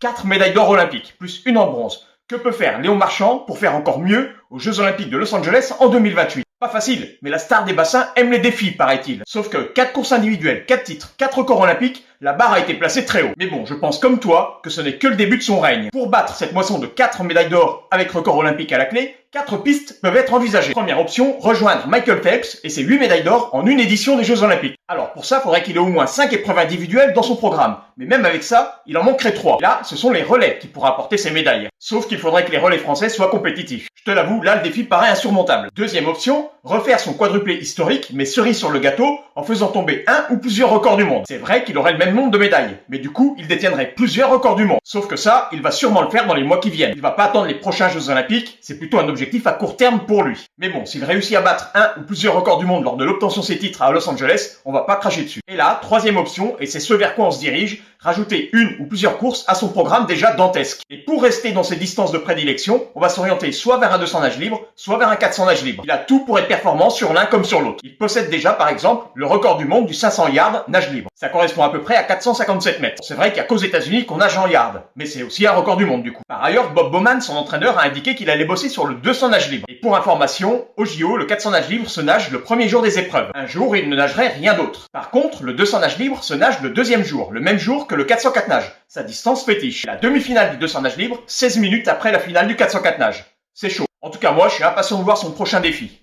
4 médailles d'or olympiques, plus une en bronze. Que peut faire Léon Marchand pour faire encore mieux aux Jeux Olympiques de Los Angeles en 2028? Pas facile, mais la star des bassins aime les défis, paraît-il. Sauf que 4 courses individuelles, 4 titres, 4 records olympiques, la barre a été placée très haut. Mais bon, je pense comme toi que ce n'est que le début de son règne. Pour battre cette moisson de 4 médailles d'or avec record olympique à la clé, 4 pistes peuvent être envisagées. Première option, rejoindre Michael Phelps et ses 8 médailles d'or en une édition des Jeux Olympiques. Alors pour ça, il faudrait qu'il ait au moins 5 épreuves individuelles dans son programme. Mais même avec ça, il en manquerait 3. Et là, ce sont les relais qui pourraient apporter ces médailles. Sauf qu'il faudrait que les relais français soient compétitifs. Je te l'avoue, là le défi paraît insurmontable. Deuxième option, refaire son quadruplé historique, mais cerise sur le gâteau, en faisant tomber un ou plusieurs records du monde. C'est vrai qu'il aurait le même nombre de médailles, mais du coup, il détiendrait plusieurs records du monde. Sauf que ça, il va sûrement le faire dans les mois qui viennent. Il va pas attendre les prochains Jeux Olympiques, c'est plutôt un objectif à court terme pour lui. Mais bon, s'il réussit à battre un ou plusieurs records du monde lors de l'obtention de ses titres à Los Angeles, on va pas cracher dessus. Et là, troisième option, et c'est ce vers quoi on se dirige, rajouter une ou plusieurs courses à son programme déjà dantesque. Et pour rester dans ses distances de prédilection, on va s'orienter soit vers un 200 nage libre, soit vers un 400 nage libre. Il a tout pour être performant sur l'un comme sur l'autre. Il possède déjà, par exemple, le record du monde du 500 yards nage libre. Ça correspond à peu près à 457 mètres. C'est vrai qu'il y a qu'aux États-Unis qu'on nage en yards, mais c'est aussi un record du monde du coup. Par ailleurs, Bob Bowman, son entraîneur, a indiqué qu'il allait bosser sur le 200 nage libre. Et pour information, au JO, le 400 nage libre se nage le premier jour des épreuves. Un jour, il ne nagerait rien d'autre. Par contre, le 200 nage libre se nage le deuxième jour, le même jour que le 404 nage. Sa distance fétiche. La demi-finale du 200 nage libre, 16 minutes après la finale du 404 nage. C'est chaud. En tout cas, moi, je suis impatient de voir son prochain défi.